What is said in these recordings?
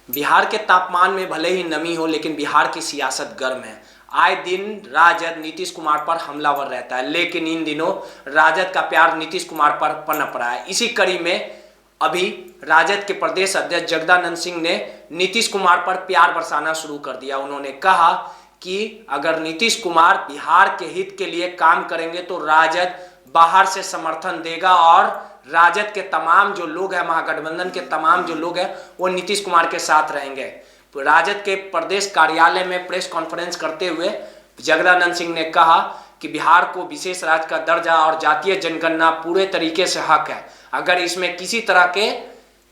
बिहार के तापमान में भले ही नमी हो, लेकिन बिहार की सियासत गर्म है। आए दिन राजद नीतीश कुमार पर हमलावर रहता है, लेकिन इन दिनों राजद का प्यार नीतीश कुमार पर पनप रहा है। इसी कड़ी में अभी राजद के प्रदेश अध्यक्ष जगदानंद सिंह ने नीतीश कुमार पर प्यार बरसाना शुरू कर दिया। उन्होंने कहा कि अगर नीतीश कुमार बिहार के हित के लिए काम करेंगे तो राजद बाहर से समर्थन देगा और राजद के तमाम जो लोग हैं, महागठबंधन के तमाम जो लोग हैं, वो नीतीश कुमार के साथ रहेंगे। राजद के प्रदेश कार्यालय में प्रेस कॉन्फ्रेंस करते हुए जगदानंद सिंह ने कहा कि बिहार को विशेष राज्य का दर्जा और जातीय जनगणना पूरे तरीके से हक है। अगर इसमें किसी तरह के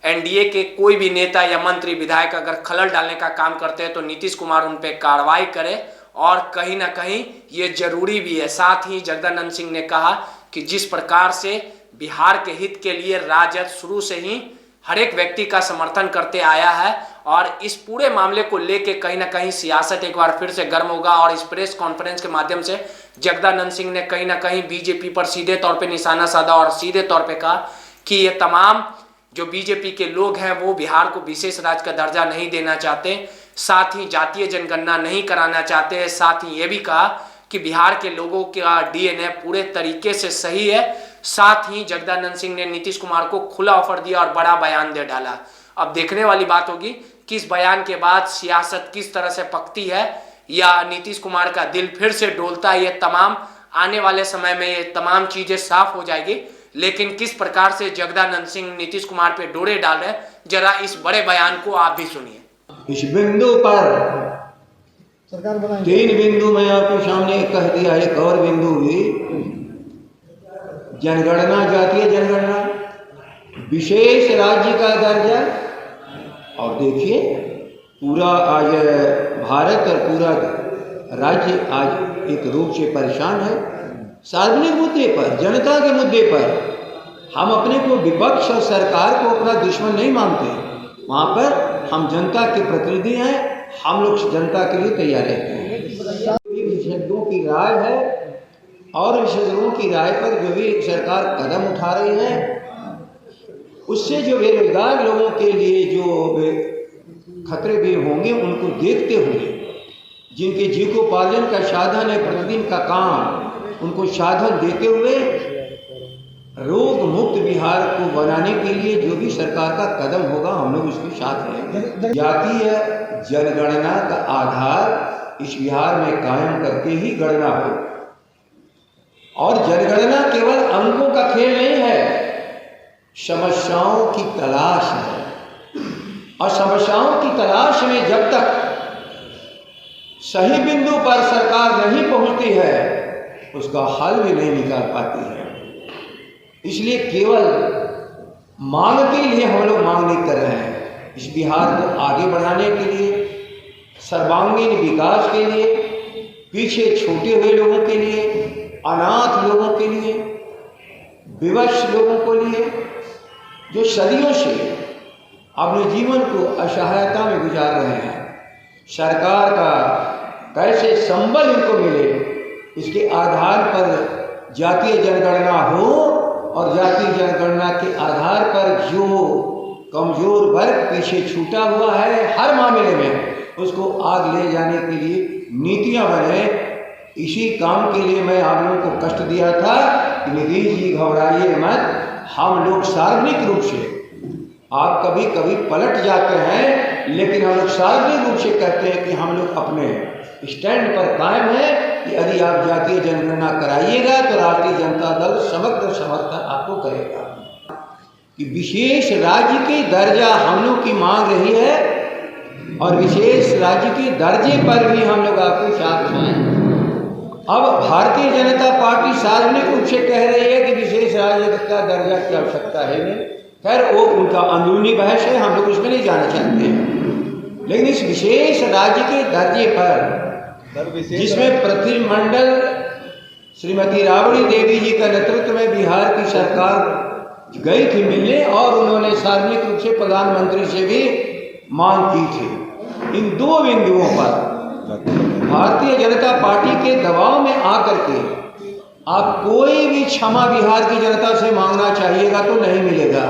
एनडीए के कोई भी नेता या मंत्री विधायक अगर खलल डालने का काम करते हैं तो नीतीश कुमार उन पर कार्रवाई करे, और कहीं ना कहीं ये जरूरी भी है। साथ ही जगदानंद सिंह ने कहा कि जिस प्रकार से बिहार के हित के लिए राजद शुरू से ही हर एक व्यक्ति का समर्थन करते आया है, और इस पूरे मामले को लेके कहीं ना कहीं सियासत एक बार फिर से गर्म होगा। और इस प्रेस कॉन्फ्रेंस के माध्यम से जगदानंद सिंह ने कहीं ना कहीं बीजेपी पर सीधे तौर पे निशाना साधा और सीधे तौर पे कहा कि ये तमाम जो बीजेपी के लोग हैं वो बिहार को विशेष राज्य का दर्जा नहीं देना चाहते, साथ ही जातीय जनगणना नहीं कराना चाहते हैं। साथ ही ये भी कहा कि बिहार के लोगों का डीएनए पूरे तरीके से सही है। साथ ही जगदानंद सिंह ने नीतीश कुमार को खुला ऑफर दिया और बड़ा बयान दे डाला। अब देखने वाली बात होगी कि इस बयान के बाद सियासत किस तरह से पकती है या नीतीश कुमार का दिल फिर से डोलता है। ये तमाम आने वाले समय में ये तमाम चीजें साफ हो जाएगी, लेकिन किस प्रकार से जगदानंद सिंह नीतीश कुमार पे डोरे डाल रहे हैं, जरा इस बड़े बयान को आप भी सुनिए। इस बिंदु पर 3 बिंदु मैं आपके सामने कह दिया, एक और बिंदु भी जनगणना, जातीय जनगणना, विशेष राज्य का दर्जा। और देखिए पूरा आज भारत और पूरा राज्य आज एक रूप से परेशान है। सार्वजनिक मुद्दे पर, जनता के मुद्दे पर हम अपने को विपक्ष और सरकार को अपना दुश्मन नहीं मानते। वहाँ पर हम जनता के प्रतिनिधि हैं, हम लोग जनता के लिए तैयार रहते हैं। विशेषज्ञों की राय है और विशेषज्ञों की राय पर जो भी सरकार कदम उठा रही है, उससे जो बेरोजगार लोगों के लिए जो खतरे भी होंगे उनको देखते हुए, जिनके जीविकोपार्जन का साधन है प्रतिदिन का काम, उनको साधन देते हुए रोग मुक्त बिहार को बनाने के लिए जो भी सरकार का कदम होगा हम लोग उसके साथ रहेंगे। जातीय जनगणना का आधार इस बिहार में कायम करके ही गणना हो। और जनगणना केवल अंकों का खेल नहीं है, समस्याओं की तलाश है। और समस्याओं की तलाश में जब तक सही बिंदु पर सरकार नहीं पहुंचती है उसका हल भी नहीं निकाल पाती है। इसलिए केवल मांग के लिए हम लोग मांग नहीं कर रहे हैं। इस बिहार को आगे बढ़ाने के लिए, सर्वांगीण विकास के लिए, पीछे छूटे हुए लोगों के लिए, अनाथ लोगों के लिए, विवश लोगों के लिए, जो सदियों से अपने जीवन को असहायता में गुजार रहे हैं, सरकार का कैसे संबल इनको मिले, इसके आधार पर जातीय जनगणना हो और जातीय जनगणना के आधार पर जो कमजोर वर्ग पीछे छूटा हुआ है हर मामले में, उसको आगे ले जाने के लिए नीतियां बने। इसी काम के लिए मैं आप लोगों को कष्ट दिया था कि नीतीश जी घबराइए मत, हम लोग सार्वजनिक रूप से, आप कभी कभी पलट जाते हैं लेकिन हम लोग सार्वजनिक रूप से कहते हैं कि हम लोग अपने स्टैंड पर कायम है कि यदि आप जातीय जनगणना कराइएगा तो राष्ट्रीय जनता दल समग्र समर्थन आपको करेगा। कि विशेष राज्य के दर्जा हम लोग की मांग रही है और विशेष राज्य के दर्जे पर भी हम लोग आपके साथ हैं। अब भारतीय जनता पार्टी सार्वजनिक रूप से कह रही है कि विशेष राज्य का दर्जा की आवश्यकता है नहीं। खैर वो उनका अंदरूनी बहस है, हम लोग उसमें नहीं जाना चाहते हैं। लेकिन इस विशेष राज्य के दर्जे पर, जिसमें प्रतिनिधिमंडल श्रीमती राबड़ी देवी जी का नेतृत्व में बिहार की सरकार गई थी मिलने और उन्होंने सार्वजनिक रूप से प्रधानमंत्री से भी मांग की थी। इन 2 बिंदुओं पर भारतीय जनता पार्टी के दबाव में आकर के आप कोई भी क्षमा बिहार की जनता से मांगना चाहिएगा तो नहीं मिलेगा।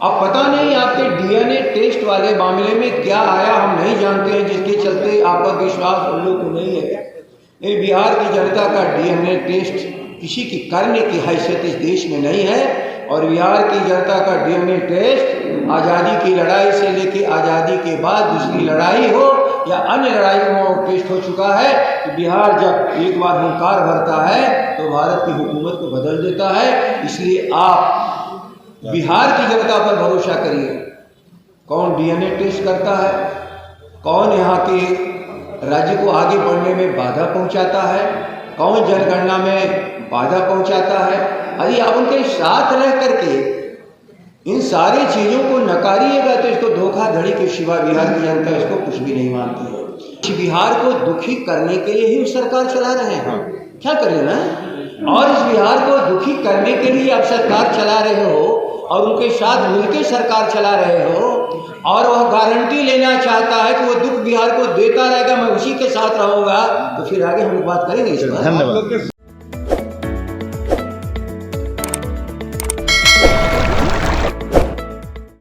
अब पता नहीं आपके डीएनए टेस्ट वाले मामले में क्या आया हम नहीं जानते हैं, जिसके चलते आपका विश्वास उन लोग को नहीं है। लेकिन बिहार की जनता का डीएनए टेस्ट किसी की करने की हैसियत इस देश में नहीं है। और बिहार की जनता का डीएनए टेस्ट आज़ादी की लड़ाई से लेकर आज़ादी के बाद दूसरी लड़ाई हो या अन्य लड़ाइयों में टेस्ट हो चुका है कि बिहार जब एक बार हुंकार भरता है तो भारत की हुकूमत को बदल देता है। इसलिए आप बिहार की जनता पर भरोसा करिए। कौन डीएनए टेस्ट करता है, कौन यहाँ के राज्य को आगे बढ़ने में बाधा पहुँचाता है, कौन जनगणना में बाधा पहुँचाता है। यदि आप उनके साथ रह करके इन सारी चीज़ों को नकारिएगा तो इसको धोखाधड़ी के सिवा बिहार की जनता इसको कुछ भी नहीं मानती है। बिहार को दुखी करने के लिए ही सरकार चला रहे हैं, क्या करें ना। और इस बिहार को दुखी करने के लिए आप सरकार चला रहे हो और उनके साथ मिलकर सरकार चला रहे हो और वह गारंटी लेना चाहता है कि वो दुख बिहार को देता रहेगा, मैं उसी के साथ रहूँगा। तो फिर आगे हम बात करेंगे इस पर। धन्यवाद।